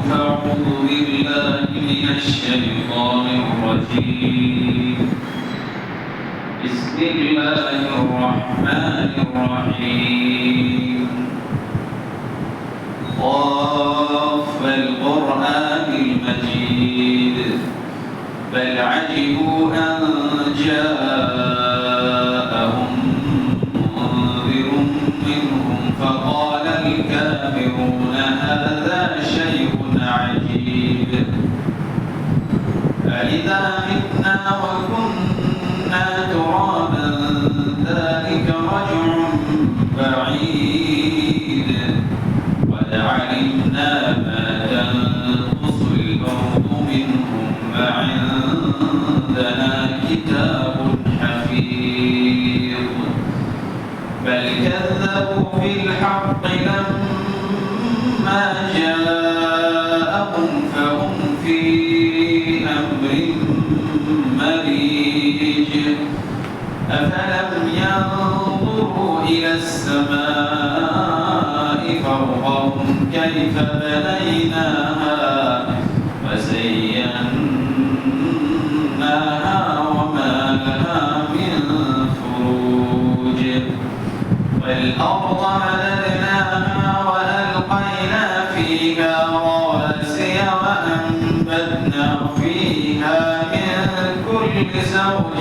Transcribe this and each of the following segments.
فأعوذ بالله من الشيطان الرجيم. بسم الله الرحمن الرحيم. قاف والقرآن المجيد بل عجبوا أن جاءهم منذر منهم فقال الكافرون هذا شيء عجيب أإذا متنا وكنا ترابا ذلك رجع بعيد قد علمنا ما تنقص الأرض منهم وعندنا كتاب حفيظ بل كذبوا بالحق لما جاءهم فهم في أمر مريج أفلم ينظروا إلى السماء فوقهم كيف بنيناها وزيناها وما لها من فروج والأرض مددناها وألقينا فيها رواسي وأنبتنا فيها من كل زوج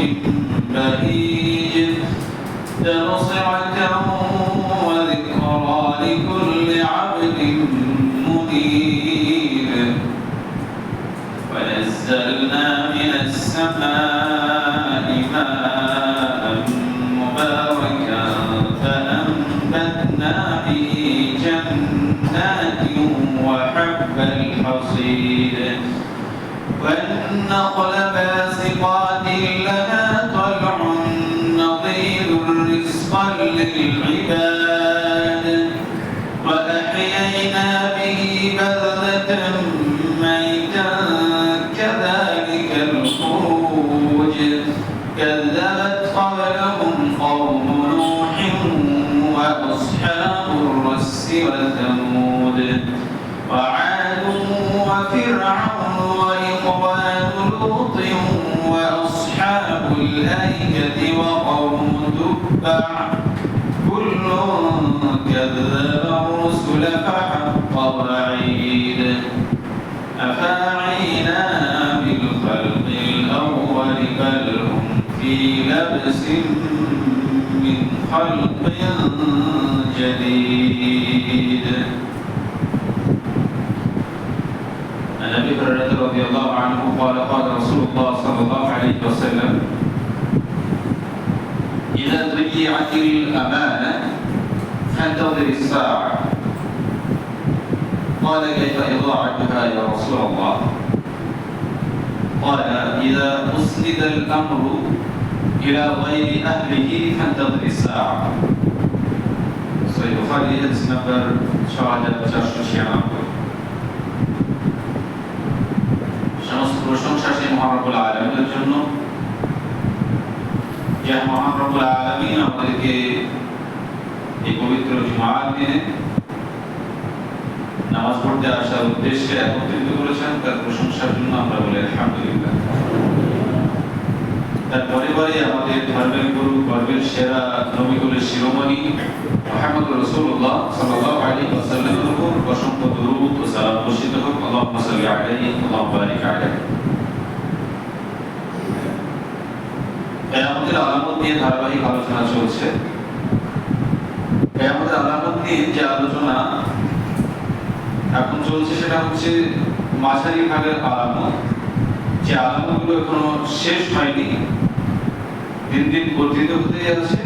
بهيج تبصرة وذكرى لكل عبد منيب ونزلنا من السماء ماء مباركا فأنبتنا به جنات وحب الحصيد والنخل باسقات لها طلع نضيد رزقا للعباد وأحيينا به بلدة ميتا كذلك الخروج كذبت قبلهم قوم نوح وأصحاب الرس وثمود وعاد وفرعون وإخوان لوط وأصحاب الأيكة وقوم تبع كل كذب الرسل فحق وعيد أفاعينا بالخلق الأول بل هم في لبس من خلق جديد. عن أبي هريرة رضي الله عنه قال قال رسول الله صلى الله عليه وسلم إذا ضيعت الأمانة فانتظر الساعة. قال كيف إضاعتها يا رسول الله؟ قال إذا أسند الأمر إلى غير أهله فانتظر الساعة. صحيح البخاري حديث نمبر 4496 সমস্ত প্রশংসা সেই মহান রব্বুল আলামিনের জন্য যে মহান রব্বুল আলামিন আমাদেরকে এই পবিত্র জুমার দিনে নামাজ পড়তে আসার উদ্দেশ্যে একত্রিত করেছেন তার প্রশংসার জন্য আমরা বলি আলহামদুলিল্লাহ। তার পরিবারে আমাদের ধর্মের গুরু গর্বের সেরা নবীকুলের শিরোমণি মুহাম্মদ রাসূলুল্লাহ সাল্লাল্লাহু আলাইহি ওয়াসাল্লামের উপর অসংখ্য দরুদ ও সালাম বর্ষিত হোক। আল্লাহুম্মা সাল্লি আলাইহি ওয়া বারিক আলাইহি। কিয়ামতের আলামত নিয়ে ধারাবাহিক আলোচনা চলছে। কিয়ামতের আলামত নিয়ে যে আলোচনা এখন চলছে সেটা হচ্ছে মাঝারি ভাগের আলামত, যে আলামতগুলো এখনো শেষ হয়নি, দিন দিন বর্ধিত হতে যাচ্ছে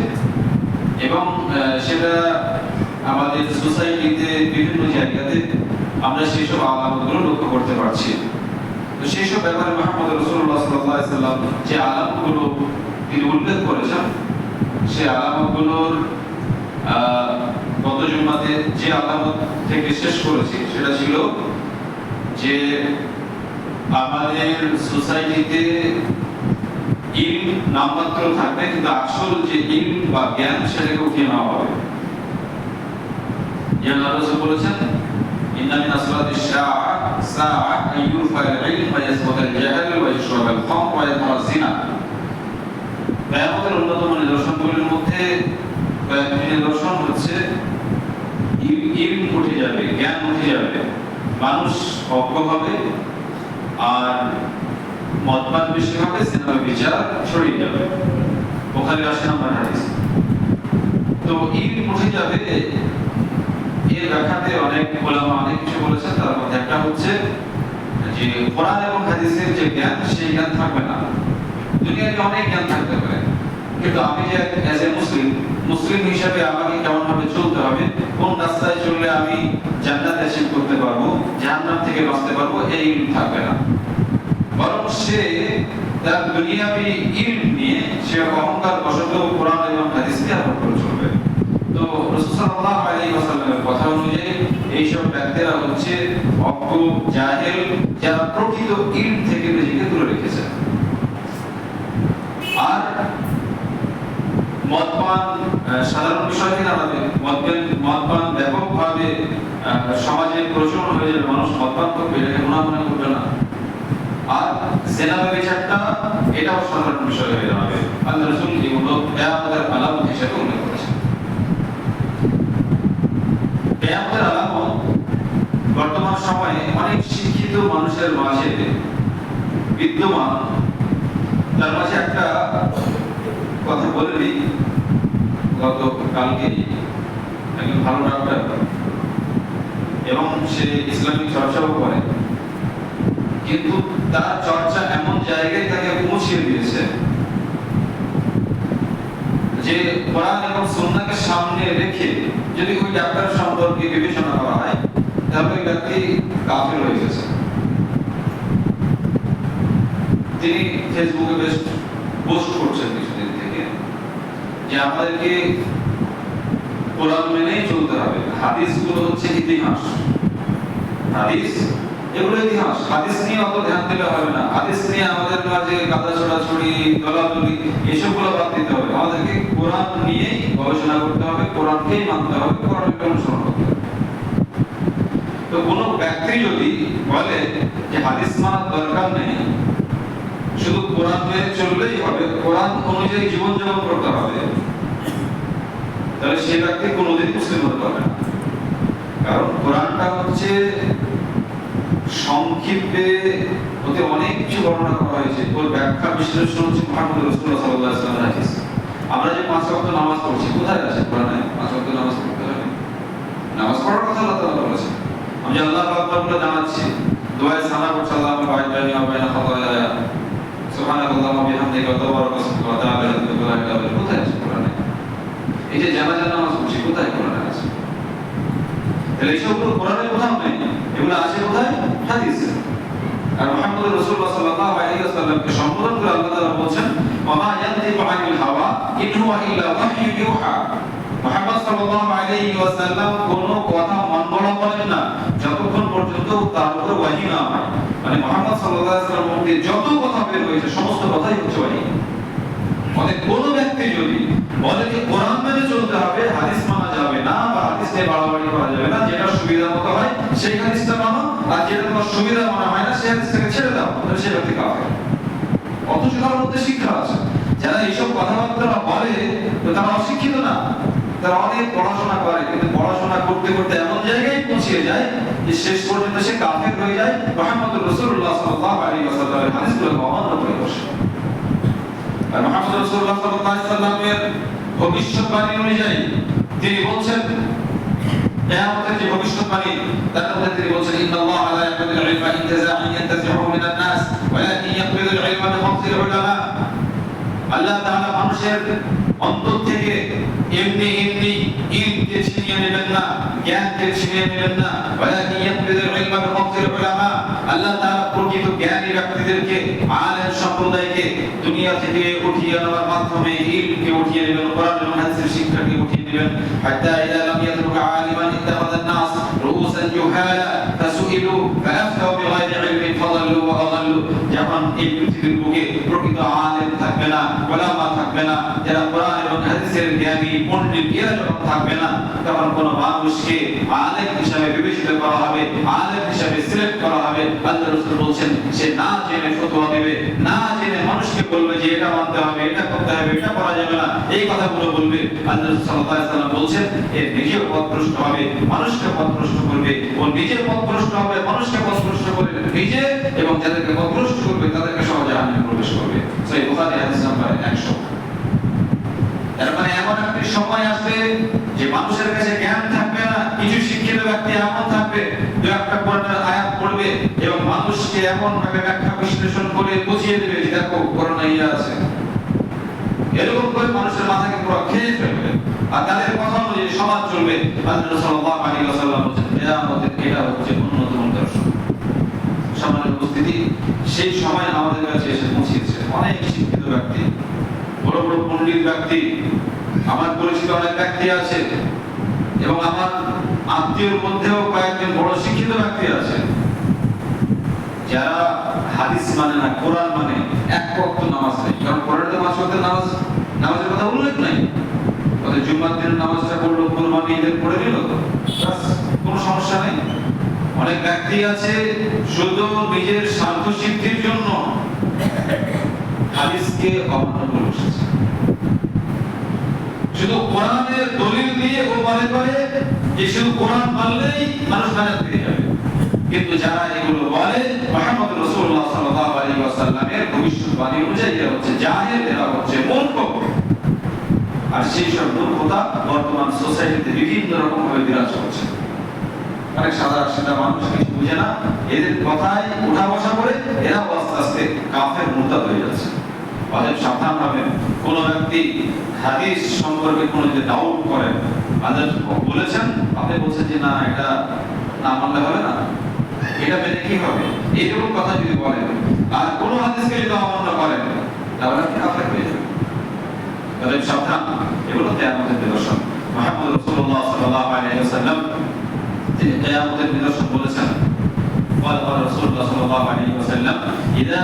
এবং সেটা আমাদের সোসাইটিতে বিভিন্ন জায়গাতে আমরা সেই সব আলামতগুলো লক্ষ্য করতে পারছি। তো সেই সব ব্যাপারে মুহাম্মদ রাসূলুল্লাহ সাল্লাল্লাহু আলাইহি ওয়াসাল্লাম যে আলামতগুলো তিনি উল্লেখ করেছেন সেই আলামতগুলোর গত জুমাতে যে আলামত থেকে শেষ করেছি সেটা ছিল যে আমাদের সোসাইটিতে ইলম নামমাত্র থাকবে কিন্তু আসল যে ইলম বা জ্ঞান সেটাকে উঠিয়ে নেওয়া হবে। যে আল্লাহ রাসূল বলেছেন ইন্না মিন আসলাতিশ সাআ আন ইউরফা'আল ইলম ওয়া ইয়াসবাতাল জাহল ওয়া ইশরাবাল খামর ওয়া ইয়াদহারাজ জিনা। কিয়ামতের অন্যতম নিদর্শনগুলির মধ্যে কয়েকটি নিদর্শন হচ্ছে ইলম উঠে যাবে, জ্ঞান উঠে যাবে, মানুষ অজ্ঞ হবে, আর মদপান বেশি হবে, সিনেমা বিচার ছড়িয়ে যাবে। বুখারীর ৮০ নম্বর হাদিস। তো ইলম উঠে যাবে, এর ব্যাখ্যাতে অনেক ওলামা অনেক কিছু বলেছেন। তার মধ্যে একটা হচ্ছে যে কোরআন এবং হাদিসের যে জ্ঞান, সেই জ্ঞান থাকবে না। দুনিয়াতে অনেক জ্ঞান থাকতে পারে, কিন্তু আমি যে অ্যাজ এ মুসলিম হিসেবে আমাকে কেমন ভাবে চলতে হবে, কোন রাস্তায় চললে আমি জান্নাতে হাসিল করতে পারবো, জাহান্নাম থেকে বাঁচতে পারবো, এই ইলম থাকবে না। বরং সে তার দুনিয়াবি ইলম নিয়ে সে অহংকার বশত কোরআন এবং হাদিসকে আবার করে চলবে। তো রাসূল সাল্লাল্লাহু আলাইহি ওয়াসাল্লামের কথা অনুযায়ী এইসব ব্যক্তিরা হচ্ছে অজ্ঞ, জাহেল, যারা প্রকৃত ইলম থেকে নিজেকে দূরে রেখেছে। আর মদপান সাধারণ বিষয় থেকে দাঁড়াবে, মদপান ব্যাপকভাবে সমাজে প্রচলন হয়ে যাবে, মানুষ মদপান করবে, এটাকে গুনাহ মনে করবে না। আর জিনা ব্যভিচারটা এটাও সাধারণ বিষয় হয়ে দাঁড়াবে। আল্লাহ রাসূল এগুলো কিয়ামতের আলামত হিসেবে উল্লেখ করেছেন। কিয়ামতের আলামত বর্তমান সময়ে অনেক শিক্ষিত মানুষের মাঝে বিদ্যমান। তার মাঝে একটা কথা বলে দিই, গতকালকে একজন ভালো ডাক্তার এবং সে ইসলামিক চর্চাও করে, কিন্তু তার চর্চা এমন জায়গায় তাকে পৌঁছিয়ে দিয়েছে যে কোরআন এবং সুন্নাহকে সামনে রেখে যদি ওই ডাক্তার সম্পর্কে বিবেচনা করা হয়, তাহলে ওই ব্যক্তি কাফের হয়ে গেছে। তিনি ফেসবুকে বেশ পোস্ট করছেন কিছুদিন থেকে যে আমাদেরকে কোরআন মেনেই চলতে হবে, হাদিসগুলো হচ্ছে ইতিহাস, হাদিস এগুলো ইতিহাস, হাদিস নিয়ে অত ধ্যান দিলে হবে না। হাদিস নিয়ে আমাদের মাঝে গাদা ছড়াছড়ি, দলাদলি এসবগুলো বাদ দিতে হবে। আমাদেরকে কোরআন নিয়েই গবেষণা করতে হবে, কোরআনকেই মানতে হবে, কোরআনকে অনুসরণ করতে হবে। তো কোনো ব্যক্তি যদি বলে যে হাদিস মানার দরকার নেই, শুধু কোরআন মেনে চললেই হবে, কোরআন অনুযায়ী জীবনযাপন করতে হবে, তাহলে সেই ব্যক্তি কোনোদিন মুসলিম হতে পারবে না। কারণ কোরআনটা হচ্ছে সংক্ষিপ্তে ওতে অনেক কিছু বর্ণনা করা হয়েছে, ওর ব্যাখ্যা বিশ্লেষণ হচ্ছে মুহাম্মদ রাসূলুল্লাহ সাল্লাল্লাহু আলাইহি ওয়াসাল্লামের হাদিস। আমরা যে ৫ ওয়াক্ত নামাজ পড়ছি, কোথায় আছে কোরআনে ৫ ওয়াক্ত নামাজ পড়তে হবে? নামাজ পড়ার কথা আল্লাহ তাআলা বলেছেন। আমি যে আল্লাহু আকবার বলে জানাচ্ছি, দোয়ায়ে সানা করছি, আল্লাহুম্মা বা'id বাইনি ওয়া বাইনা খাতায়ায়া, সুবহানাল্লাহি ওয়া বিহামদিহি ওয়া তাবারাকা ইসমুকা ওয়া তাআলা জাদ্দুকা, কোথায় আছে কোরআনে? এই যে জানাজা নামাজ পড়ছি, কোথায় কোরআনে আছে? তাহলে এইসবগুলো কোরআনে কোথাও নেই, এগুলো আছে কোথায়? হাদিসে। আর মুহাম্মদ রাসূলুল্লাহ সাল্লাল্লাহু আলাইহি ওয়াসাল্লামকে সম্বোধন করে আল্লাহ তাআলা বলেন, ওয়া মা ইয়ানতিকু আনিল হাওয়া ইন হুয়া ইল্লা ওয়াহয়ুন ইউহা। মুহাম্মদ সাল্লাল্লাহু আলাইহি ওয়াসাল্লাম কোনো কথা মন গড়া বলেন না যতক্ষণ পর্যন্ত তার উপর ওহী না হয়। মানে মুহাম্মদ সাল্লাল্লাহু আলাইহি ওয়াসাল্লাম মুখে যত কথা বের হয়েছে সমস্ত কথাই হচ্ছে ওহী। মানে কোন ব্যক্তি যদি বলে যে কোরআন মেনে চলতে হবে, হাদিস মানা যাবে না, বা হাদিস নিয়ে বাড়াবাড়ি করা যাবে না, যেটা সুবিধা মতো হয় সেই হাদিসটা মানো, আর যেটা তোমার সুবিধা মনে হয় না সেই হাদিসটাকে ছেড়ে দাও, তাহলে সে ব্যক্তি কাফের। অথচ তার মধ্যে শিক্ষা আছে। যারা এইসব কথাবার্তা বলে তারা অশিক্ষিত না, তারা অনেক পড়াশোনা করে, কিন্তু পড়াশোনা করতে করতে এমন জায়গায় পৌঁছে যায় যে শেষ পর্যন্ত সে কাফের হয়ে যায়, মুহাম্মদ রাসূলুল্লাহ সাল্লাল্লাহু আলাইহি ওয়াসাল্লামের হাদিসগুলোকে অমান্য করে বসে। আর মুহাম্মদ রাসূলুল্লাহ সাল্লাল্লাহু আলাইহি ওয়াসাল্লামের ভবিষ্যৎবাণী অনুযায়ী তিনি বলছেন, কিয়ামতের যে ভবিষ্যৎবাণী তার মধ্যে তিনি বলছেন, ইন্নাল্লাহা লা ইয়াকবিদুল ইলমা ইনতিজাআন ইয়ানতাজি'ুহু মিনান নাস ওয়ালাকিন ইয়াকবিদুল ইলমা বিকবজিল উলামা। আল্লাহ তাআলা মানুষের অন্তর থেকে এমনি ইলমকে ছিনিয়ে নেবেন না, জ্ঞানকে ছিনিয়ে নেবেন না। ওয়ালাকিন ইয়াকবিদুল ইলমা বিকবজিল উলামা। আল্লাহ তাআলা প্রকৃত জ্ঞানী ব্যক্তিদেরকে, আলেম সম্প্রদায়কে দুনিয়া থেকে উঠিয়ে নেওয়ার মাধ্যমে ইলমকে উঠিয়ে নেবেন, কোরআন এবং হাদিসের শিক্ষাকে উঠিয়ে নেবেন। হাত্তা ইযা লাম ইয়াতরুকা আলিমান ইত্তাখাযান নাস রুউসান জুহালা ফাসুইলু ফাআফতাউ বিগাইরি ইলমিন ফাদাল্লু ওয়া আদাল্লু। যখন এই পৃথিবীর বুকে প্রকৃত আলেম থাকবে না, উলামা থাকবে না, যারা কোরআন এবং হাদিসের জ্ঞানী পণ্ডিত, এরা এটা যখন থাকবে না, তখন কোন মানুষকে আলেম হিসাবে বিবেচিত করা হবে, আলেম হিসাবে সিলেক্ট করা হবে। আল্লাহ রাসূল বলছেন, সে না জেনে ফতোয়া দেবে, না জেনে মানুষকে বলবে যে এটা মানতে হবে, এটা করতে হবে, এটা করা যাবে না, এই কথাগুলো বলবে। আল্লাহ রাসূল সাল্লাল্লাহু আলাইহি ওয়াসাল্লাম বলছেন, এর নিজেও পথভ্রষ্ট হবে, মানুষকে পথভ্রষ্ট করবে। ও নিজে পথভ্রষ্ট হবে, মানুষকে পথভ্রষ্ট করবে নিজে, এবং যাদেরকে পথভ্রষ্ট করবে তাদেরকে সহ জাহান্নামে প্রবেশ করবে। সহিহ বুখারী হাদিস নাম্বার 100। তার মানে এমন একটি সময় আসবে যে মানুষের কাছে জ্ঞান থাকবে না, কিছু শিক্ষিত ব্যক্তি এমন থাকবে দু একটা কোরআনের আয়াত পড়বে এবং মানুষকে এমন ভাবে ব্যাখ্যা বিশ্লেষণ করে বুঝিয়ে দেবে যে দেখো কোরআনে ইয়া আছে, এরকম করে মানুষের মাথাকে পুরো খেয়ে ফেলবে, আর তাদের কথা অনুযায়ী সমাজ চলবে। আল্লাহ সাল্লাল্লাহু আলাইহি ওয়াসাল্লাম বলেন, কিয়ামতের এটা হচ্ছে অন্যতম দর্শন। সম্মানিত উপস্থিতি, সেই সময় আমাদের কাছে এসে পৌঁছেছে। অনেক শিক্ষিত ব্যক্তি, বড় বড় পণ্ডিত ব্যক্তি, আমার পরিচিত অনেক ব্যক্তি আছে এবং আমার আত্মীয়র মধ্যেও কয়েকজন বড় শিক্ষিত ব্যক্তি আছে যারা হাদিস মানে না, কোরআন মানে, এক ওয়াক্ত নামাজ নেই। কারণ কোরআনে পাঁচ ওয়াক্তের নামাজের কথা উল্লেখ নাই। তাহলে জুম্মার দিনের নামাজটা পড়লো, কুরবানি ঈদের পড়ে নিল, বাস, কোনো সমস্যা নেই। অনেক ব্যক্তি আছে শুধু নিজের স্বার্থ সিদ্ধির জন্য হাদিসকে অমান্য করে বসেছে। শুধু কোরআনের দলিল দিয়ে ও মনে করে যে শুধু কোরআন মানলেই মানুষ নাজাত পেয়ে যাবে। কিন্তু যারা এগুলো বলে মুহাম্মদ রাসূলুল্লাহ সাল্লাল্লাহু আলাইহি ওয়াসাল্লামের ভবিষ্যৎবাণী অনুযায়ী, এরা হচ্ছে জাহেল, এরা হচ্ছে মূর্খ। আর সেই সব মূর্খতা বর্তমান সোসাইটিতে বিভিন্ন রকম ভাবে বিরাজ করছে। অনেক সাদা মানুষ কিছু বুঝে না, এদের কথায় উঠা বসা করে এরা আস্তে আস্তে কাফের মুরতাদ হয়ে যাচ্ছে। অতএব সাবধান হবেন। কোন ব্যক্তি হাদিস সম্পর্কে কোনো যদি ডাউট করেন, আল্লাহ বলেছেন, আপনি বলছেন যে না এটা না মানলে হবে না, এটা মেনে কি হবে, এইরকম কথা যদি বলেন আর কোন হাদিসকে যদি অমান্য করেন, তাহলে আপনি কাফের হয়ে যাবেন। অতএব সাবধান, এগুলো কিয়ামতের নিদর্শন। মুহাম্মদ রাসূলুল্লাহ সাল্লাল্লাহু আলাইহি ওয়াসাল্লাম তিনি কিয়ামতের নিদর্শন বলেছেন। قال رسول الله صلى الله عليه وسلم إذا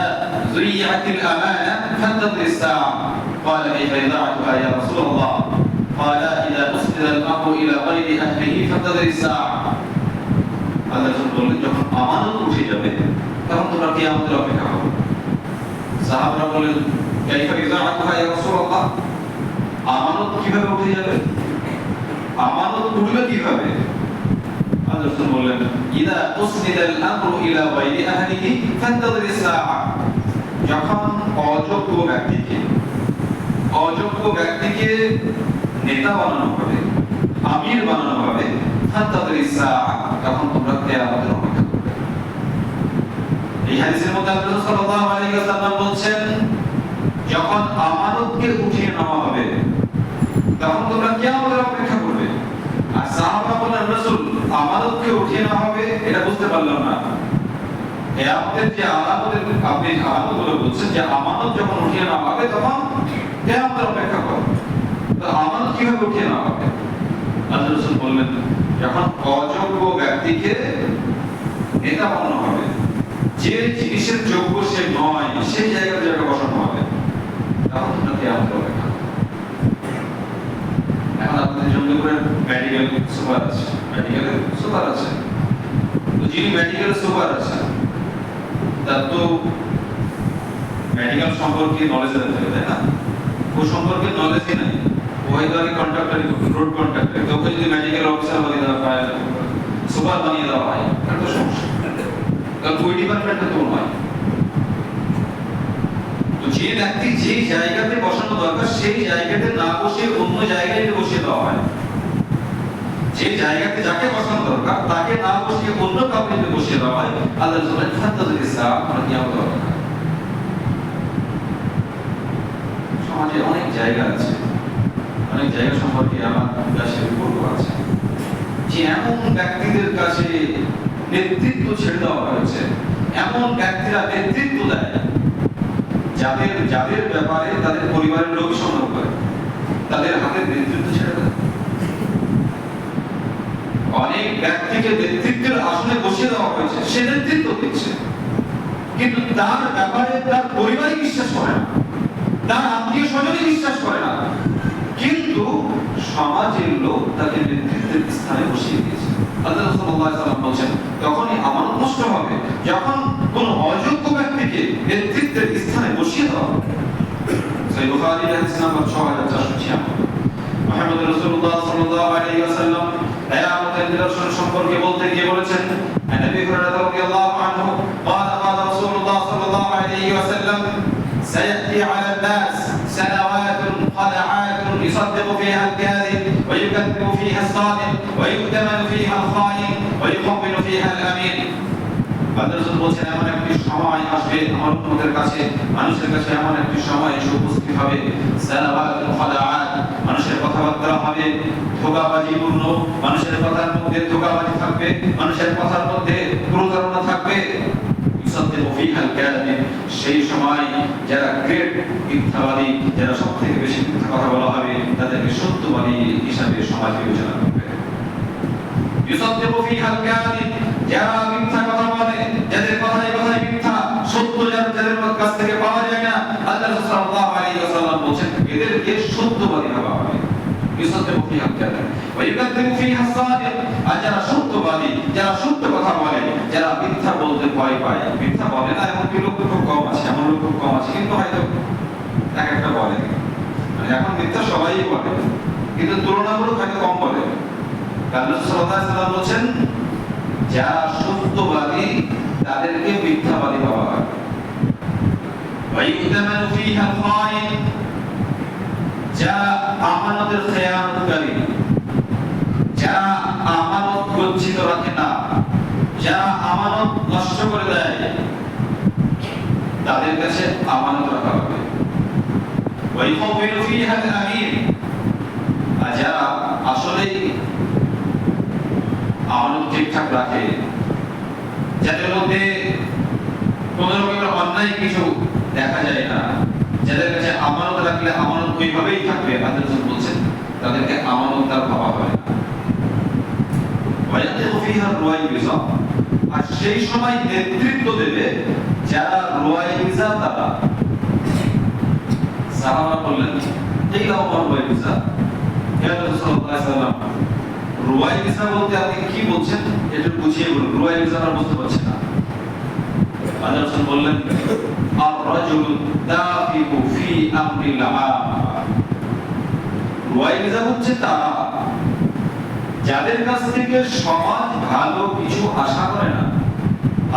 ضيعت الأمانة فانتظر الساعة. قال كيف إذاعتها يا رسول الله؟ قال إذا أسند الأمر إلى غير أهله فانتظر الساعة. আল্লাহ রাসূল বললেন, যখন আমানত উঠে যাবে তখন তোমরা কিয়ামতের অপেক্ষা করো। সাহাবারা বললেন, كيف إذاعتها يا رسول الله? আমানত কিভাবে উঠে যাবে? আমানত উঠবে কিভাবে? আল্লাহ রাসূল বললেন, ইদা উসনিদাল আমরু ইলা গায়রি আহলিহি ফান্তাযির সাআ। যখন অযোগ্য ব্যক্তিকে নেতা বানানো হবে, আমির বানানো হবে, ফান্তাযির সাআ, তখন তোমরা কিয়ামতের অপেক্ষা করবে। এই হাদিসের মধ্যে আল্লাহ সাল্লাল্লাহু আলাইহি ওয়াসাল্লাম বলছেন, যখন আমানতকে উঠিয়ে নেওয়া হবে তখন তোমরা কিয়ামতের অপেক্ষা করবে। আর সাহাবারা বললেন, রাসূল আমানতকে উঠিয়ে নেওয়া হবে এটা বুঝতে পারলাম না। কিয়ামতের যে আলামতের আপনি আলামতগুলো বলছেন, যে আমানত যখন উঠিয়ে নেওয়া হবে তখন কিয়ামতের অপেক্ষা করো। তো আমানত কিভাবে উঠিয়ে নেওয়া হবে? আল্লাহ রাসূল বললেন, যখন অযোগ্য ব্যক্তিকে নেতা বানানো হবে, যে জিনিসের যোগ্য সে নয় সেই জায়গাতে যাকে বসানো হবে, তখন তোমরা কিয়ামতের অপেক্ষা। এখন আপনাদের জঙ্গিপুরের মেডিকেল সুপার আছে, তো যিনি মেডিকেল সুপার আছে তার তো মেডিকেল সম্পর্কে নলেজ থাকে, তাই না? ও সম্পর্কে নলেজই নাই, ওই ধরনের কন্ট্রাক্টর, রোড কন্ট্রাক্টর, তোকে যদি মেডিকেল অফিসার বানিয়ে দেওয়া হয়, সুপার বানিয়ে দেওয়া হয়, তার তো সমস্যা, কারণ ওই ডিপার্টমেন্টে তো নয়। তো যে ব্যক্তি যে জায়গাতে বসানো দরকার সেই জায়গাতে না বসে অন্য জায়গায় বসিয়ে দেওয়া হয়, যে জায়গাতে যাকে বসানো দরকার তাকে না বসিয়ে অন্য কাউকে বসিয়ে দেওয়া হয়। আল্লাহ বলেন, ফান্তাযির সাআ, কিয়ামতের অপেক্ষা। সমাজে অনেক জায়গা আছে, অনেক জায়গা সম্পর্কে আমার কাছে রিপোর্ট আছে যে এমন ব্যক্তিদের কাছে নেতৃত্ব ছেড়ে দেওয়া হয়েছে, এমন ব্যক্তিরা নেতৃত্ব দেয় যাদের ব্যাপারে তাদের পরিবারের লোক সন্দেহ করে, তাদের হাতে নেতৃত্ব ছেড়ে দেয়। অনেক ব্যক্তিকে নেতৃত্বের আসনে বসিয়ে দেওয়া হয়েছে, সে নেতৃত্ব দিচ্ছে, কিন্তু তার ব্যাপারে তার পরিবারই বিশ্বাস করে না, তার আত্মীয় স্বজনই বিশ্বাস করে না। কিন্তু সমাজের লোক তাকে নেতৃত্বের স্থানে বসিয়ে দিয়েছে। আল্লাহ রাসূলুল্লাহ সাল্লাল্লাহু আলাইহি ওয়াসাল্লাম বলেন, তখনই আমানত নষ্ট হবে যখন কোন অযোগ্য ব্যক্তিকে নেতৃত্বের স্থানে বসিয়ে দেওয়া হবে। সহিহ বুখারী হাদিস নাম্বার 6496। মুহাম্মদ রাসূলুল্লাহ সাল্লাল্লাহু আলাইহি ওয়াসাল্লাম কিয়ামতের নিদর্শন সম্পর্কে বলতে গিয়ে বলেছেন, নবী হুরায়রা রাদিয়াল্লাহু আনহু قال قال رسول الله صلى الله عليه وسلم سيأتي على الناس سنوات خدعات يصدق فيها الكاذب ويكذب فيها الصادق ويؤتمن فيها الخائن ويخون فيها الأمين। আল্লাহ রাসূল বলেছেন, এমন একটি সময় আসবে আমার উম্মতের কাছে, মানুষের কাছে এমন একটি সময় এসে উপস্থিত হবে, সানাওয়াতুল খাদাআত, মানুষের কথাবার্তা হবে ধোঁকাবাজিপূর্ণ, মানুষের কথার মধ্যে ধোঁকাবাজি থাকবে, মানুষের কথার মধ্যে প্রতারণা থাকবে। ইউসাদ্দিকু ফিহাল কাযিব, সেই সময় যারা গ্রেট মিথ্যাবাদী, যারা সবথেকে বেশি মিথ্যা কথা বলা হবে, তাদেরকে সত্যবাদী হিসাবে সমাজ বিবেচনা করবে। ইউসাদ্দিকু ফিহাল কাযিব, যারা মিথ্যা কথা বলে, যাদের কথায় কথায় মিথ্যা, সত্য যাদের কাছ থেকে পাওয়া যায় না, আল্লাহ রাসূল সাল্লাল্লাহু আলাইহি ওয়াসাল্লাম বলেন এদেরকে সত্যবাদী ভাবা হবে। ইউসাদ্দিকু ফিহাল কাযিব ওয়া ইউকাযযিবু ফিহা সাদিক, আর যারা সত্যবাদী, যারা সত্য কথা বলে, যারা মিথ্যা বলতে ভয় পায়, মিথ্যা বলে না এমন কি লোক খুব কম আছে, এমন লোক খুব কম আছে, কিন্তু হয়তো এক একটা বলে, মানে এখন মিথ্যা সবাই বলে, কিন্তু তুলনামূলক হয়তো কম বলে। আল্লাহ রাসূল সাল্লাল্লাহু আলাইহি ওয়াসাল্লাম বলেন যারা সত্যবাদী তাদেরকে মিথ্যাবাদী বলা হয়। ওয়াইউতামানু ফিহা খাইন, যারা আমানতের খেয়ানতকারী, যারা আমানত গচ্ছিত রাখে না, যারা আমানত নষ্ট করে দেয়, তাদের কাছে আমানত রাখা হবে। ওয়াইখাওয়িনু ফিহা আল-আমিন, আর যারা আসলেই আমানত ঠিকঠাক রাখে, যাদের মধ্যে কোন রকমের অন্যায় কিছু দেখা যায় না, যাদের কাছে আমানত রাখলে আমানত ওইভাবেই থাকবে, আল্লাহ রাসূল বলেন তাদেরকে আমানতদার ভাবা হয় না। ওয়ায়াতিকু ফিহা রুয়াইবিজা, আর সেই সময় নেতৃত্ব দেবে যারা রুয়াইবিজা, তারা সাহাবা বললেন এই লাও রুয়াইবিজা, ইয়া রাসূলুল্লাহ সাল্লাল্লাহু আলাইহি ওয়াসাল্লাম রুয়াইবিজা বলতে আপনি কি বলছেন একটু বুঝিয়ে বলুন, রুয়াইবিজা আমরা বুঝতে পারছি না। আল্লাহ রাসূল বললেন আর-রাজুলু দাফিকু ফি আমরিল আম্মা, রুয়াইবিজা হচ্ছে তারা যাদের কাছ থেকে সমাজ ভালো কিছু আশা করে না।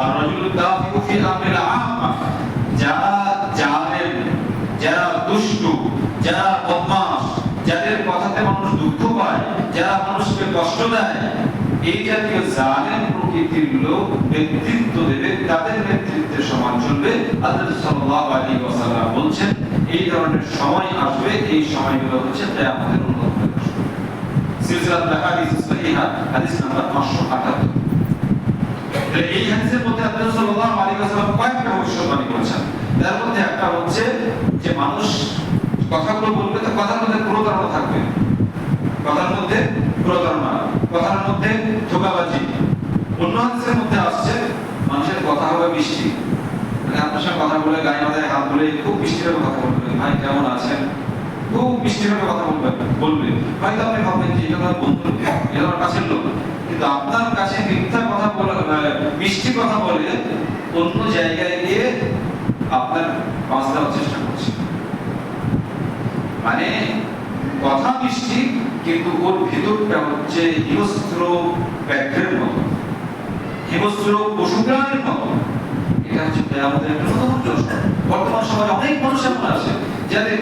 আর-রাজুলু দাফিকু ফি আমরিল আম্মা, যারা জালেম, যারা দুষ্টু, যারা বদমাশ, যাদের কথাতে মানুষ দুঃখ পায়, যারা মানুষকে কষ্ট দেয়, এই জাতীয় জালেম প্রকৃতির লোক নেতৃত্ব দেবে, তাদের নেতৃত্বে সমাজ চলবে। আল্লাহ সাল্লাল্লাহু আলাইহি ওয়াসাল্লাম বলছেন এই ধরনের সময় আসবে, এই সময়গুলো হচ্ছে কিয়ামতের উন্নতির সময়। সিলসিলাতুল আহাদিস সহিহা হাদিস নাম্বার 578। এই হাদিসের মধ্যে আল্লাহ সাল্লাল্লাহু আলাইহি ওয়াসাল্লাম কয়েকটা ভবিষ্যৎবাণী করেছেন। তার মধ্যে একটা হচ্ছে যে মানুষ কথাগুলো বলবে তো কথার মধ্যে প্রতারণা থাকবে, কথার মধ্যে প্রতারণা, কথার মধ্যে ধোঁকাবাজি। অন্য হাদিসের মধ্যে আসছে মানুষের কথা হবে মিষ্টি, মানে আপনার সঙ্গে কথা বলে গায়ে মাথায় হাত বলে খুব মিষ্টিভাবে কথা বলবেন, ভাই কেমন আছেন, খুব মিষ্টিভাবে কথা বলবে। হয়তো আপনি ভাববেন যে এটা আমার বন্ধু, এটা আমার কাছের লোক, কিন্তু আপনার কাছে মিথ্যা কথা বলে, মিষ্টি কথা বলে অন্য জায়গায় গিয়ে আপনার বাঁচ দেওয়ার চেষ্টা করছে। মানে কথা মিষ্টি কিন্তু ওর ভিতরটা হচ্ছে হিংস্র ব্যাঘ্রের মতো, হিংস্র পশুপ্রাণীর মতো। এটা হচ্ছে আমাদের একটা নতুন প্রশ্ন। বর্তমান সমাজে অনেক মানুষ এমন আছে যাদের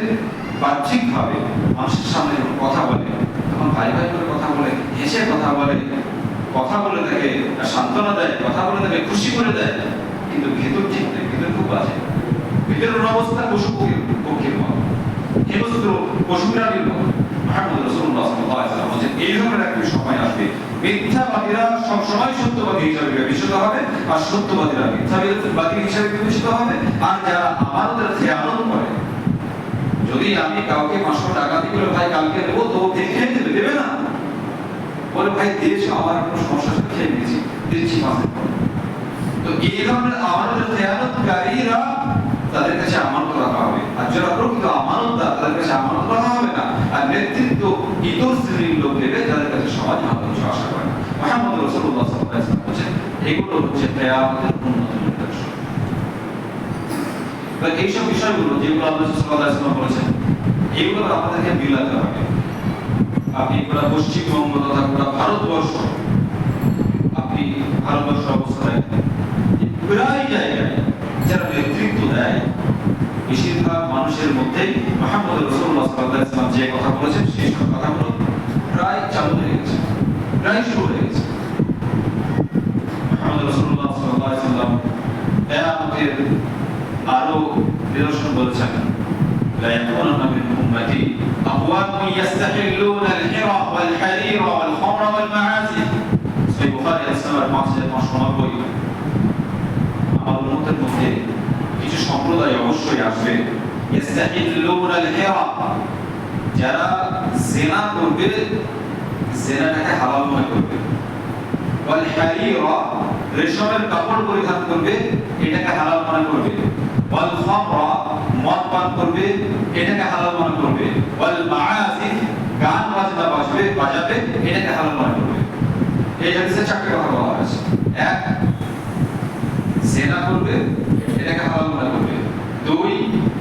বাহ্যিকভাবে মানুষের সামনে কথা বলে, তখন ভাই ভাই করে কথা বলে, হেসে কথা বলে, কথা বলে তাকে সান্ত্বনা দেয়, কথা বলে তাকে খুশি করে দেয়, কিন্তু ভেতর ঠিক নেই, ভেতর খুব বাজে, ভেতরের অবস্থা পশু পক্ষীর মতো, হিংস্র পশুপ্রাণীর মতো। মুহাম্মদ রাসূলুল্লাহ সাল্লাল্লাহু আলাইহি ওয়াসাল্লাম বলেন এই ধরনের একটা সময় আসবে, মিথ্যাবাদীরা সব সময় সত্যবাদী হিসেবে বিবেচিত হবে, আর সত্যবাদীরা মিথ্যাবাদী হিসেবে বিবেচিত হবে। আর যারা আমানতের খেয়ানত করে, যদি আমি কাউকে 500 টাকা দিই বলে ভাই কালকে দেবো, তো দেখে দেবে না, বলে ভাই দিয়েছো, আমার কোনো সমস্যা আছে, খেয়ে নিয়েছি, দিচ্ছি 5 দিন পর। তো এই ধরনের আমানতের খেয়ানতকারীরা তাদের কাছে আমানত রাখা হবে, আর যারা প্রকৃত আমানতদার তাদের কাছে আমানত রাখা হবে না। আর ভিতর শ্রেণীর লোক দেবে যাদের কাছে সমাজ ভালো কিছু আশা করে না। মুহাম্মদ রাসূলুল্লাহ সাল্লাল্লাহু আলাইহি ওয়াসাল্লাম বলেছেন এগুলো হচ্ছে কিয়ামতের উন্নত নিদর্শন। তো এইসব বিষয়গুলো যেগুলো আল্লাহ সাল্লাল্লাহু আলাইহি ওয়াসাল্লাম বলেছেন এগুলো আপনাদেরকে মিলাতে হবে। আপনি পুরো পশ্চিমবঙ্গ তথা পুরো ভারতবর্ষ, আপনি ভারতবর্ষের অবস্থা দেখেন প্রায় জায়গায় যারা নেতৃত্ব দেয় বেশিরভাগ মানুষের মধ্যেই মুহাম্মদ রাসূলুল্লাহ সাল্লাল্লাহু আলাইহি ওয়াসাল্লাম যে কথা বলেছেন সেই সব কথাগুলো প্রায় চালু হয়ে গেছে, প্রায় শুরু হয়ে গেছে। মুহাম্মদ রাসূলুল্লাহ সাল্লাল্লাহু আলাইহি ওয়াসাল্লাম কিয়ামতের আরো নিদর্শন বলেছেন, لا يكونن من أمتي أقوام يستحلون الحرى والحرير والخمر والمعازف। সহিহ বুখারী হাদিস নাম্বার 5599। আমার উম্মতের মধ্যে কিছু সম্প্রদায় অবশ্যই আসবে يستحلون الحرى, যারা জিনা করবে, জিনাটাকে হালাল মনে করবে, والحرير, রেশমের কাপড় পরিধান করবে, এটাকে হালাল মনে করবে, والخمر, মদ পান করবে, এটাকে হালাল মনে করবে, والمعازف, গান বাজনা বাজাবে, এটাকে হালাল মনে করবে। এই হাদিসে চারটি কথা বলা হয়েছে। এক, জিনা করবে, এটাকে হালাল মনে করবে। দুই,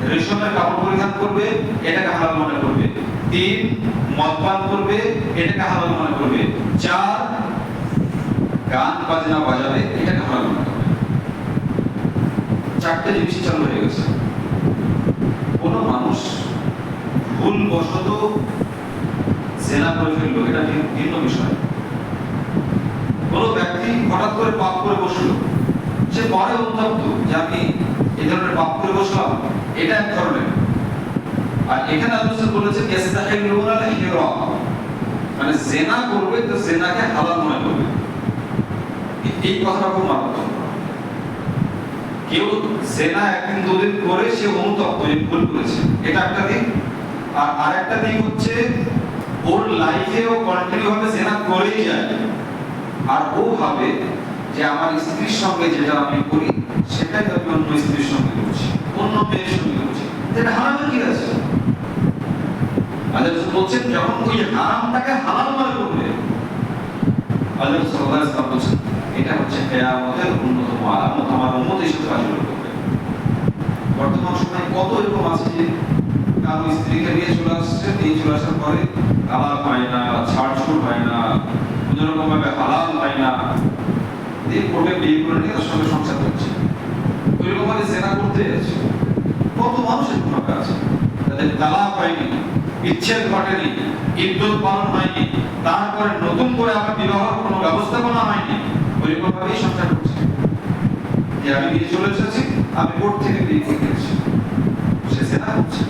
রেশমের কাপড় পরিধান করবে, এটাকে হালাল মনে করবে। তিন, মদ পান করবে, এটাকে হালাল মনে করবে। চার, গান বাজনা বাজাবে, এটাকে হালাল মনে করবে। চারটে জিনিস চালু হয়ে গেছে। কোন মানুষ ভুলবশত জিনা করে ফেললো, এটা ভিন্ন বিষয়। কোন ব্যক্তি হঠাৎ করে পাপ করে বসলো, সে পরে অনুতপ্ত যে আমি এই ধরনের পাপ করে বসলাম, এটা এক ধরনের। আর এখানে আল্লাহ বলেছেন ইস্তাহিলুনা আল-হিরা, মানে জিনা করবে তো জিনাকে হালাল মনে করবে। এই কথাটা খুব মারাত্মক। কেউ জিনা একদিন দুদিন করে সে অনুতপ্ত যে ভুল করেছে, এটা একটা দিক। আর আরেকটা দিক হচ্ছে ওর লাইফেও কন্টিনিউ ভাবে জিনা করেই যায়, আর ও ভাবে যে আমার স্ত্রীর সঙ্গে যেটা আমি করি সেটাই আমি অন্য স্ত্রীর সঙ্গে করছি, অন্য মেয়ের সঙ্গে করছি, এটা হারামের কি আছে? আল্লাহ বলছেন যখন ওই হারামটাকে হালাল মনে করবে, আল্লাহ সাল্লাল্লাহু আলাইহি ওয়াসাল্লাম বলছেন এটা হচ্ছে কিয়ামতের অন্যতম আলামত, আমার উম্মত এই সাথে কাজ করবে। বর্তমান সময়ে কত এরকম আছে যে কারো স্ত্রীকে নিয়ে চলে আসছে, নিয়ে চলে আসার পরে হালাল হয় না, ছাড়ছুট হয় না, কোনো রকম ভাবে হালাল হয় না, দিয়ে পড়বে বিয়ে করে নিয়ে তার সঙ্গে সংসার করছে, ওইরকম ভাবে জিনা করতে আছে। কত মানুষ এরকম ভাবে আছে তাদের তালাক হয়নি, বিচ্ছেদ ঘটেনি, ইদ্যত পালন হয়নি, তারপরে নতুন করে আবার বিবাহের কোনো ব্যবস্থাপনা হয়নি, ওইরকম ভাবেই সংসার করছে। যে আমি বিয়ে চলে এসেছি, আমি কোর্ট থেকে বিয়ে করে এসেছি, সে জিনা করছে।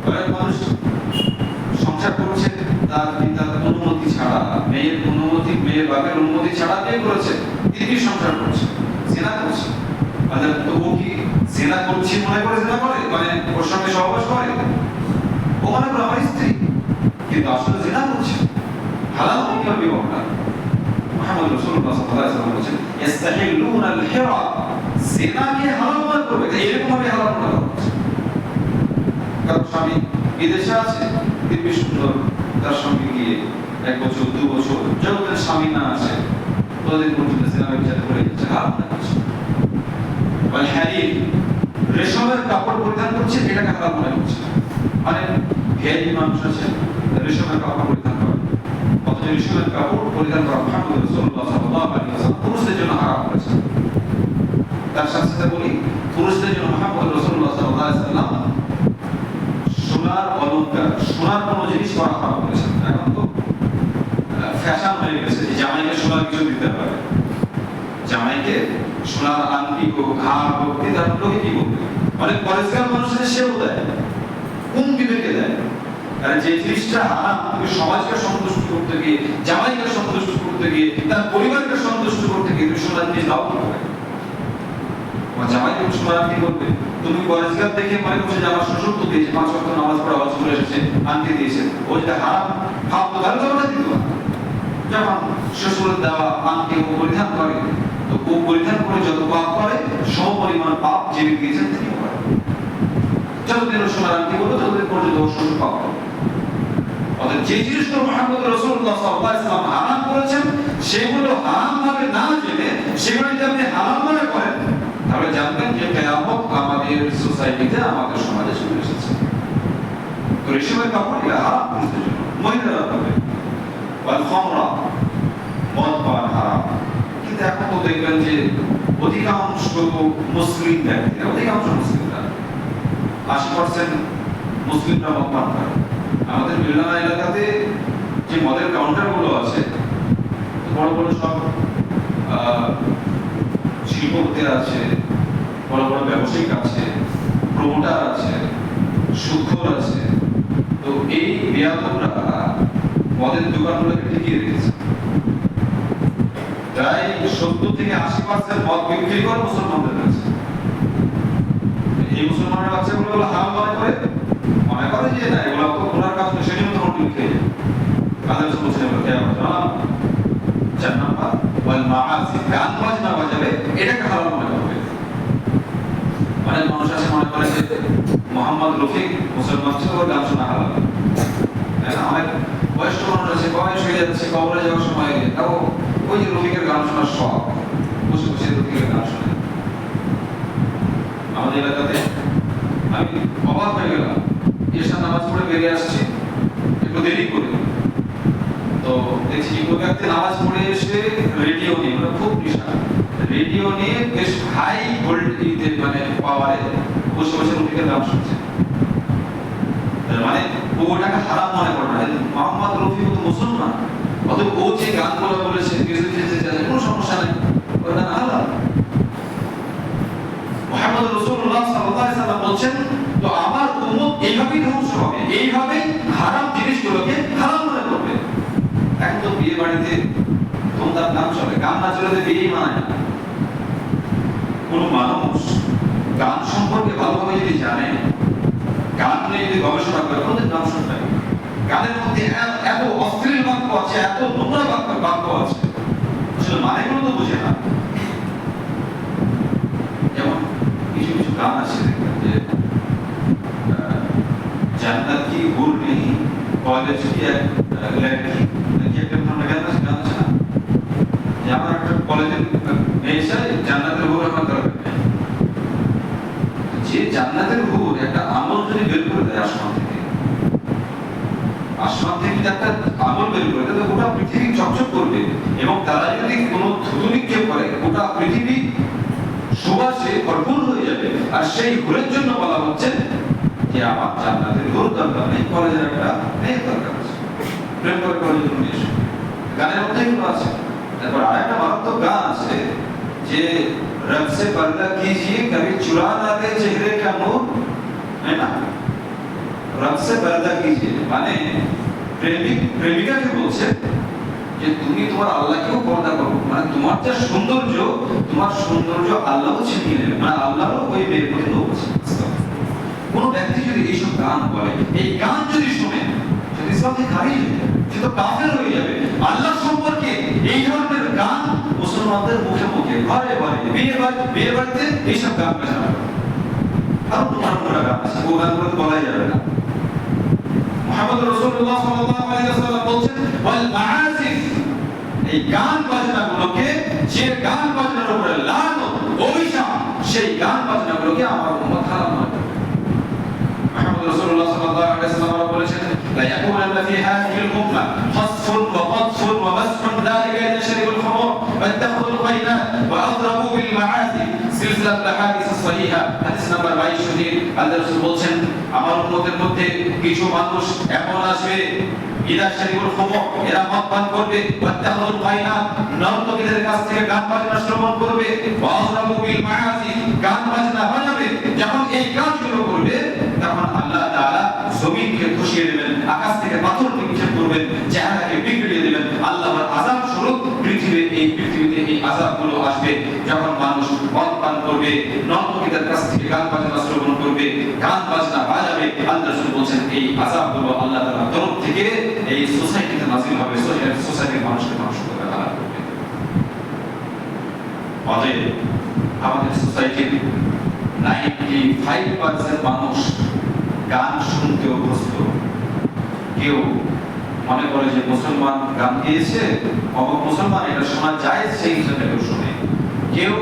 অনেক মানুষ সংসার করছে তার পিতার অনুমতি ছাড়া, মেয়ের অনুমতি, মেয়ের বাপের অনুমতি ছাড়া বিয়ে করেছে, তিনি সংসার করছে, জিনা করছে। মানে ও কি জিনা করছি মনে করে জিনা করে, মানে ওর সঙ্গে সহবাস করে, ও মনে করে আমার স্ত্রী, কিন্তু আসলে জিনা করছে। হালাল কি হবে বিবাহটা? মুহাম্মদ রাসূলুল্লাহ সাল্লাল্লাহু আলাইহি ওয়াসাল্লাম বলেছেন ইস্তাহিলুনা আল-হিরা, জিনাকে হালাল মনে করবে, এরকম ভাবে হালাল মনে করছে। কারণ স্বামী বিদেশে আছে, দিব্য সুন্দর, তার সঙ্গে গিয়ে 1 বছর 2 বছর যতদিন স্বামী না আছে ততদিন পর্যন্ত জিনা বিচার করে যাচ্ছে, হারাম না করছে। ওয়াল-হারীর, রেশমের কাপড় পরিধান করছে, এটাকে হারাম মনে করছে। মানে ভিআইপি মানুষ আছে রেশমের কাপড় পরিধান করে, অথচ রেশমের কাপড় পরিধান করা মুহাম্মদ রাসূলুল্লাহ সাল্লাল্লাহু আলাইহি ওয়াসাল্লাম পুরুষদের জন্য হারাম করেছেন। তার সাথে সাথে বলি, পুরুষদের জন্য মুহাম্মদ রাসূলুল্লাহ সাল্লাল্লাহু আলাইহি ওয়াসাল্লাম সোনার অলংকার, সোনার কোনো জিনিস পরা হারাম করেছেন। এখন তো ফ্যাশন হয়ে গেছে যে জামাইকে সোনার কিছু দিতে হবে, জামাইকে সোনার আংটি হোক, হার হোক, দিতে লোকে কি বলবে? অনেক পরিষ্কার মানুষ আছে সেও দেয়, কোন বিবেকে দেয়? কারণ যে জিনিসটা হারাম, তুমি সমাজকে সন্তুষ্ট করতে গিয়ে, জামাইকে সন্তুষ্ট করতে গিয়ে, তার পরিবারকে সন্তুষ্ট করতে গিয়ে তুমি সোনার জিনিস দাও করতে পারে। তোমার জামাই তুমি সোনার আংটি করবে, তুমি পরিষ্কার দেখে মনে করছে যে আমার শ্বশুর তো দিয়েছে, 5 ওয়াক্ত নামাজ পড়া হজ করে এসেছে, আংটি দিয়েছে, ও যেটা হারাম ভাবতো তাহলে তো ওটা দিত না। যখন শ্বশুরের দেওয়া আংটি ও পরিধান করে, তো ও পরিধান করে যত পাপ করে সম পরিমাণ পাপ যিনি দিয়েছেন তিনি করে। যতদিন সোনার আংটি বলবো ততদিন পর্যন্ত ও শ্বশুর পাপ করে। অর্থাৎ যে জিনিসগুলো মুহাম্মদ রাসূলুল্লাহ সাল্লাল্লাহু আলাইহি ওয়াসাল্লাম হারাম করেছেন সেগুলো হারাম ভাবে না জেনে সেগুলো যদি আপনি হারাম মনে করেন তাহলে জানবেন যে কিয়ামত আমাদের সোসাইটিতে আমাদের সমাজে চলে এসেছে। তো রেশমের কাপড় এটা হারাম পুরুষদের জন্য, মহিলারা পাবে। ওয়াল খামরা, মদ পান হারাম। কিন্তু এখন তো দেখবেন যে অধিকাংশ মুসলিম ব্যক্তিরা, অধিকাংশ মুসলিমরা 80% মুসলিমরা মদ পান করে। আমাদের বিল্লানা এলাকাতে যে মদের কাউন্টারগুলো আছে বড় বড় সব শিল্পপতি আছে, বড় বড় ব্যবসায়িক আছে, প্রমোটার আছে, সুদখোর আছে। তো এই বেয়াদবরা মদের দোকানগুলোকে টিকিয়ে রেখেছে। প্রায় 70 থেকে 80% মদ বিক্রি করে মুসলমানদের কাছে। এই মুসলমানের বাচ্চাগুলো হারাম মনে করে যে না এগুলো তো গুনার কাজ, সেজন্য তো হোটেল খেয়ে যায়। কাদের বলছেন এগুলো কেয়ামত জানাম। 4 নাম্বার ওয়াল মাআসি, গান বাজনা বাজাবে এটাকে হারাম মনে করবে। অনেক মানুষ আছে মনে করে যে মোহাম্মদ রফিক মুসলমান ছিল, ওর গান শোনা হারাম। অনেক বয়স্ক মানুষ আছে, বয়স হয়ে যাচ্ছে, কবরে যাওয়ার সময় তাও ওই যে রফিকের গান শোনার শখ, বসে বসে রফিকের গান শোনে। আমাদের এলাকাতে আমি অবাক হয়ে গেলাম, এসা নামাজ পড়ে বেরিয়ে আসছি একটু দেরি করে, তো দেখছি যে কোনো ব্যক্তি নামাজ পড়ে এসে রেডিও নিয়ে, মানে খুব বিশাল রেডিও নিয়ে বেশ হাই ভোল্টেজে মানে পাওয়ারে বসে বসে রফিকের গান শুনছে। মানে ও ওটাকে হারাম মনে করে না। মোহাম্মদ রফি তো মুসলমান, অতএব ও যে গানগুলো বলেছে কোনো সমস্যা নেই, ওটা হারাম। মুহাম্মদ রাসূলুল্লাহ সাল্লাল্লাহু আলাইহি ওয়াসাল্লাম বলছেন, তো আমার উম্মত এইভাবেই ধ্বংস হবে, এইভাবেই হারাম জিনিসগুলোকে হারাম মনে করবে। এখন তো বিয়ে বাড়িতে ধুমধাম গান চলে, গান না চলে তো বিয়েই মানায় না। কোনো মানুষ গান সম্পর্কে ভালোভাবে যদি জানে, গান নিয়ে যদি গবেষণা করে, কোনদিন গান শুনবে। গানের মধ্যে এত অশ্লীল বাক্য আছে, এত নোংরা বাক্য আছে, আসলে মানেগুলো তো বুঝে না। যেমন কিছু কিছু গান আছে দেখবেন যে জান্নাত কি হুর নেই, কলেজ কি এক লড়কি, কি একটা ধরনের গান আছে না, যে আমার একটা কলেজের মেয়ে চাই, জান্নাতের হুর আমার দরকার নেই। যে জান্নাতের হুর একটা আমল যদি বের করে দেয় আসমান থেকে যদি একটা আমল বের করে দেয়, গোটা পৃথিবী চকচক করবে। এবং তারা যদি কোনো থুতু নিক্ষেপ করে, গোটা পৃথিবী সুবাসে ভরপুর হয়ে যাবে। আর সেই হুরের জন্য বলা হচ্ছে যে আমার জান্নাতের হুর দরকার নেই, কলেজের একটা মেয়ের দরকার আছে, প্রেম করে কলেজের মেয়ে। গানের মধ্যে এগুলো আছে। তারপর আরেকটা মারাত্মক গান আছে যে रब से पर्दा कीजिए कभी चुरा ना दे चेहरे का नूर, है ना। रब से पर्दा कीजिए মানে প্রেমিক প্রেমিকাকে বলছে যে তুমি তোমার আল্লাহকেও পর্দা করো, মানে তোমার যা সৌন্দর্য, তোমার সৌন্দর্য আল্লাহও ছিনিয়ে নেবে, মানে আল্লাহরও ওই মেয়ের প্রতি লোভ আছে। কোন ব্যক্তি যদি এইসব গান বলে, এই গান যদি শুনে, যদি ইসলাম থেকে খারিজ হয়ে যাবে, সে তো কাফের হয়ে যাবে। আল্লাহ সম্পর্কে এই ধরনের গান মুসলমানদের মুখে মুখে, ঘরে ঘরে, বিয়ে বাড়িতে এইসব গান বাজানো, আরো নোংরা গান আছে, ও গানগুলো বলাই যাবে না। মুহাম্মদ রাসূলুল্লাহ সাল্লাল্লাহু আলাইহি ওয়াসাল্লাম বলছেন, ওয়াল মাআসিফ, এই গান বাজনাগুলোকে, যে গান বাজনার উপরে লানত অভিশাপ, সেই গান বাজনাগুলোকে আমার উম্মত হারাম মনে করে। মুহাম্মদ রাসূলুল্লাহ সাল্লাল্লাহু আলাইহি ওয়াসাল্লাম বলেছেন, লা ইয়াকুনান্না ফি হাযিহিল উম্মাহ খাসফুন ওয়া qadfun ওয়া masfun যালিকা ইয়াশরিবুল খামর ওয়া ইয়াতাখুদুল গায়নাত ওয়া আযরাবু বিল মাআসিফ, সিলসিলাতুল হাদিস সহিহা, হাদিস নাম্বার 22 শরীফ। আল্লাহ রাসূল বলছেন, আমার উম্মতের মধ্যে কিছু মানুষ এমন আসবে, ইয়াশরিবুল খামর, এরা মদ পান করবে, ওয়া ইয়াতাখুদুল গায়নাত, নর্তকীদের কাছ থেকে গান বাজনা শ্রবণ করবে, ওয়া আযরাবু বিল মাআসিফ, গান বাজনা বাজাবে। যখন এই কাজগুলো করবে, তখন আল্লাহ তাআলা জমিনকে ধসিয়ে দেবেন, আকাশ থেকে পাথর নিক্ষেপ করবেন, চেহারাকে বিগড়িয়ে দেবেন। আল্লাহর আযাব স্বরূপ পৃথিবীতে এই আযাবগুলো আসবে। যখন মানুষ মদ পান করবে, নর্তকীদের কাছ থেকে গান বাজনা শ্রবণ করবে, গান বাজনা বাজাবে, আল্লাহ রাসূল বলেন এই আযাবগুলো আল্লাহ তাআলার তরফ থেকে এই সোসাইটিতে নাযিল হবে, সোসাইটির মানুষকে ধ্বংস করে হারাম করবে। অতএব আমাদের সোসাইটির 95% মানুষ গান শুনতে অভ্যস্ত। কেউ মনে করে যে মুসলমান গান গেয়েছে, অমুক মুসলমান এটা শোনা যায়, সেই হিসাবে কেউ শুনে, কেউ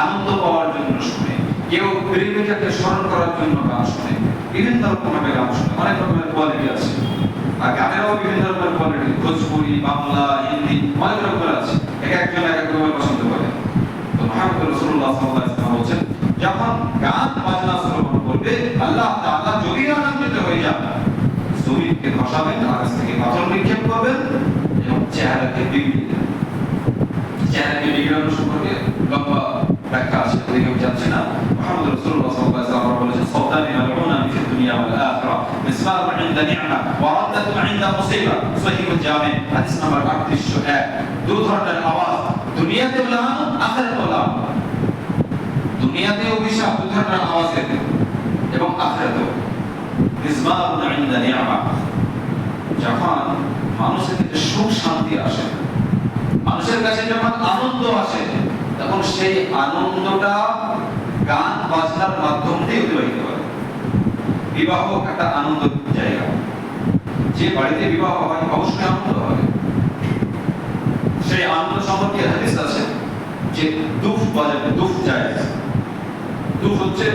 আনন্দ পাওয়ার জন্য শুনে, কেউ প্রেমিকাকে স্মরণ করার জন্য গান শুনে, বিভিন্ন রকমের গান শুনে। অনেক রকমের কোয়ালিটি আছে, আর গানেরও বিভিন্ন রকমের কোয়ালিটি, ভোজপুরি, বাংলা, হিন্দি, অনেক রকমের আছে, এক একজন এক এক রকমের পছন্দ করে। তো মুহাম্মদ রাসূলুল্লাহ সাল্লাল্লাহু আলাইহি ওয়াসাল্লাম বলেন, যখন গান বাজনা শ্রবণ করবে আল্লাহ তাআলা যদি আনন্দিত হয়ে যান, জমিনকে ধসাবেন, আকাশ থেকে পাথর নিক্ষেপ করবেন এবং চেহারাকে বিগড়ে দেবেন। চেহারাকে বিগড়ানো সম্পর্কে লম্বা ব্যাখ্যা আছে, ওদিকে আমি যাচ্ছি না। মুহাম্মদ রাসূলুল্লাহ সাল্লাল্লাহু আলাইহি ওয়াসাল্লাম বলেছেন, সাওতানি মালউনা ফি দুনিয়া ওয়াল আখিরাহ, মিসবাহু ইনদা নি'মা ওয়া রাদ্দাতু ইনদা মুসিবা। সহিহুল জামি হাদিস নাম্বার 3801। দুই ধরনের আওয়াজ, দুনিয়াতেও লাগানো, আখিরাতেও লাগানো। দুনিয়াতে অভিশাপ, দুই ধরনের আওয়াজের, এবং আখিরাতেও। মিসবাহু ইনদা নি'মা, যখন মানুষের কাছে সুখ শান্তি আসে, মানুষের কাছে যখন আনন্দ আসে, তখন সেই আনন্দটা গান বাজনার মাধ্যম দিয়ে অতিবাহিত হয়। বিবাহ একটা আনন্দের জায়গা, যে বাড়িতে বিবাহ হয় অবশ্যই আনন্দ হবে। সেই আনন্দ সম্পর্কে হাদিস আছে যে দুফ বাজাবে, দুফ জায়েজ। দুফ হচ্ছে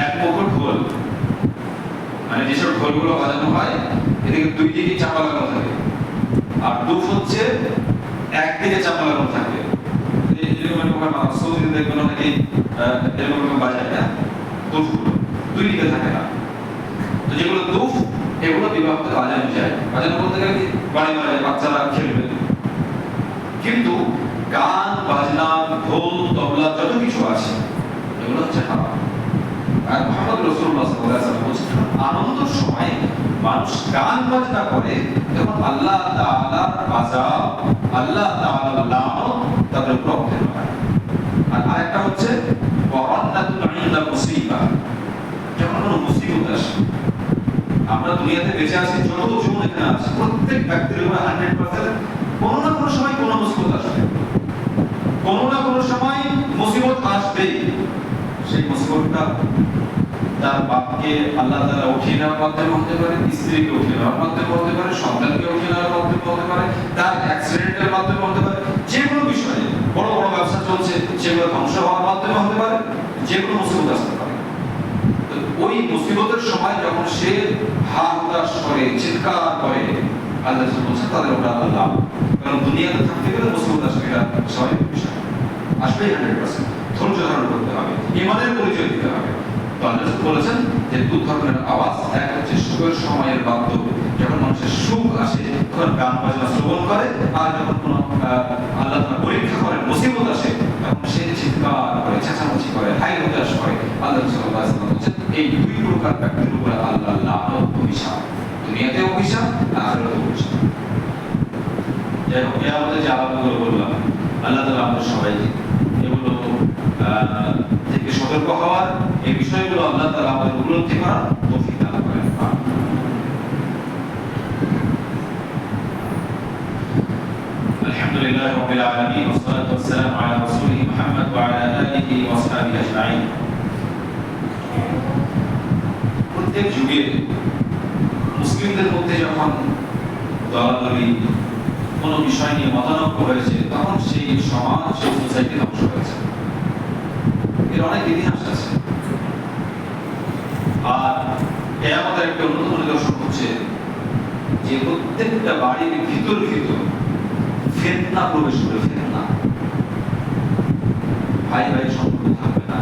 এক মুখর ঢোল, মানে যেসব ঢোলগুলো বাজানো হয় এদিকে দুই দিকে চাপা লাগানো থাকে, আর দুফ হচ্ছে একদিকে চাপা লাগানো থাকে। সৌদিতে দেখবেন অনেকেই এরকম বাজায় না, দুফগুলো দুই দিকে থাকে না। তো যেগুলো দুফ, এগুলো বিবাহতে বাজানো যায়। বাজানো বলতে গেলে কি, বাড়ি বাড়ি বাচ্চারা খেলবে। কিন্তু গান বাজনা, ঢোল, তবলা, যত কিছু আছে এগুলো হচ্ছে হারাম। আর মুহাম্মদ রাসূলুল্লাহ সাল্লাল্লাহু আলাইহি ওয়াসাল্লাম বলেছেন, আনন্দের সময় মানুষ গান বাজনা করে, তখন আল্লাহ তাআলার আযাব, আল্লাহ তাআলার লানত তাদের উপর অবতীর্ণ হয়। আর আরেকটা হচ্ছে ওয়ারান্নাতু ইনদা মুসিবা, যখন কোনো মুসিবত আসে। আমরা দুনিয়াতে বেঁচে আছি, যত জীবন এখানে আছে, প্রত্যেক ব্যক্তির উপর 100% কোনো না কোনো সময় কোনো মুসিবত আসবে, কোনো না কোনো সময় মুসিবত আসবেই। সেই মুসিবতটা তার বাপকে আল্লাহ তাআলা উঠিয়ে নেওয়ার মাধ্যমে হতে পারে, স্ত্রীকে উঠিয়ে নেওয়ার মাধ্যমে হতে পারে, সন্তানকে উঠিয়ে নেওয়ার মাধ্যমে হতে পারে, তার অ্যাক্সিডেন্টের মাধ্যমে হতে পারে, যে কোনো বিষয়ে বড় বড় ব্যবসা চলছে সেগুলো ধ্বংস হওয়ার মাধ্যমে হতে পারে, যে কোনো মুসিবত আসতে পারে। তো ওই মুসিবতের সময় যখন সে হাহাকার করে, চিৎকার করে, আল্লাহ বলছে তাদের ওটা আল্লাহ। কারণ দুনিয়াতে থাকতে গেলে মুসিবত আসবে, এটা স্বাভাবিক বিষয়, আসবেই 100%। ধৈর্য ধারণ করতে হবে, ঈমানের পরিচয় দিতে হবে। তো আল্লাহ বলেছেন যে দুই ধরনের আওয়াজ, এক হচ্ছে সুখের সময়ের বাদ্য, যখন মানুষের সুখ আসে তখন গান বাজনা শ্রবণ করে, আর যখন কোনো আল্লাহ তাআলা পরীক্ষা করেন, মুসিবত আসে, তখন সে চিৎকার করে, চেঁচামেচি করে, হাই হুতাশ করে। আল্লাহ সাল্লাল্লাহু আলাইহি ওয়াসাল্লাম বলেছেন, এই দুই প্রকার ব্যক্তির উপরে আল্লাহ লানত, অভিশাপ, দুনিয়াতে অভিশাপ, আখিরাতে অভিশাপ। যাই হোক, কিয়ামতের যে আলামতগুলো বললাম, আল্লাহ তাআলা আমাদের সবাইকে এগুলো থেকে সতর্ক হওয়ার, এই বিষয়গুলো আল্লাহ তাআলা আমাদের উপলব্ধি করার তৌফিক দান করেন। আলহামদুলিল্লাহ রাব্বিল আলামিন, ওয়াসসালাতু ওয়াসসালামু আলা রাসূলিহি মুহাম্মদ ওয়া আলা আলিহি ওয়া আসহাবিহি আজমাইন। প্রত্যেক যুগে মুসলিমদের মধ্যে যখন দলাদলি, কোনো বিষয় নিয়ে মতানৈক্য হয়েছে, তখন সেই সমাজ, সেই সোসাইটি ধ্বংস হয়েছে। এর অনেক ইতিহাস আছে। আর কিয়ামতের একটা অন্যতম নিদর্শন হচ্ছে যে প্রত্যেকটা বাড়ির ভিতর ফিতনা প্রবেশ করে, ফিতনা। ভাই ভাই সম্পর্ক থাকবে না,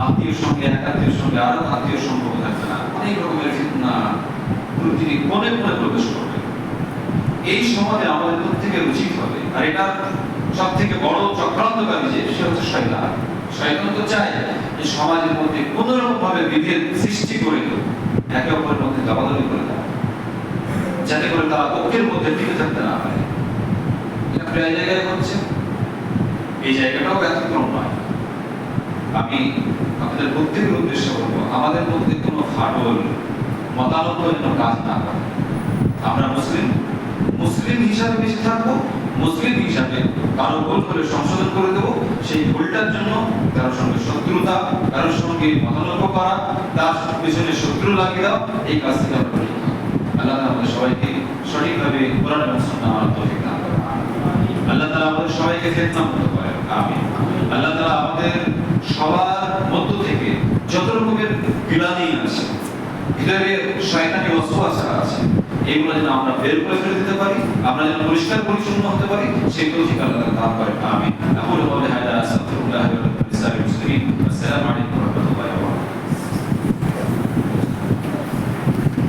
আত্মীয়ের সঙ্গে এক আত্মীয়ের সঙ্গে আরো আত্মীয় সম্পর্ক থাকবে না, অনেক রকমের ফিতনা প্রতিটি কোণে কোণে প্রবেশ করবে। এই সমাজে আমাদের প্রত্যেকের উচিত হবে, আর এটা সব থেকে বড় চক্রান্তকারী যে, সে হচ্ছে শয়তান। শয়তান তো চায় যে সমাজের মধ্যে কোন রকম ভাবে বিভেদ সৃষ্টি করে একে অপরের মধ্যে দাবাদাবি করে দেয়, যাতে করে তারা ঐক্যের মধ্যে টিকে থাকতে না পারে। এটা প্রায় জায়গায় হচ্ছে, এই জায়গাটাও ব্যতিক্রম নয়। আমি আপনাদের প্রত্যেকের উদ্দেশ্যে বলবো, আমাদের মধ্যে কোনো ফাটল, মতানৈক্যের কোনো কাজ না করে। আমরা মুসলিম হিসাবে বেঁচে থাকবো, মুসলিম হিসাবে কারো ভুল হলে সংশোধন করে দেবো। সেই ভুলটার জন্য কারোর সঙ্গে শত্রুতা, কারোর সঙ্গে মতানৈক্য করা, তার পেছনে শত্রু লাগিয়ে দাও, এই কাজ থেকে আমরা করি। আল্লাহ তাআলা আমাদের সবাইকে সঠিকভাবে কোরআন এবং সুন্নাহ মানার তৌফিক দান করেন। আল্লাহ তাআলা আমাদের সবাইকে ফিতনা মুক্ত করেন। আমিন। আল্লাহ তাআলা আমাদের সবার মধ্য থেকে যত রকমের বিলানি আছে, ভিতরে শয়তানি ওয়াসওয়াসা আছে, এগুলো যেন আমরা বের করে ফেলে দিতে পারি, আমরা যেন পরিষ্কার পরিচ্ছন্ন হতে পারি, সেই তৌফিক আল্লাহ তাআলা দান করেন। আমিন। আকুলু কওলি হাযা আস্তাগফিরুল্লাহ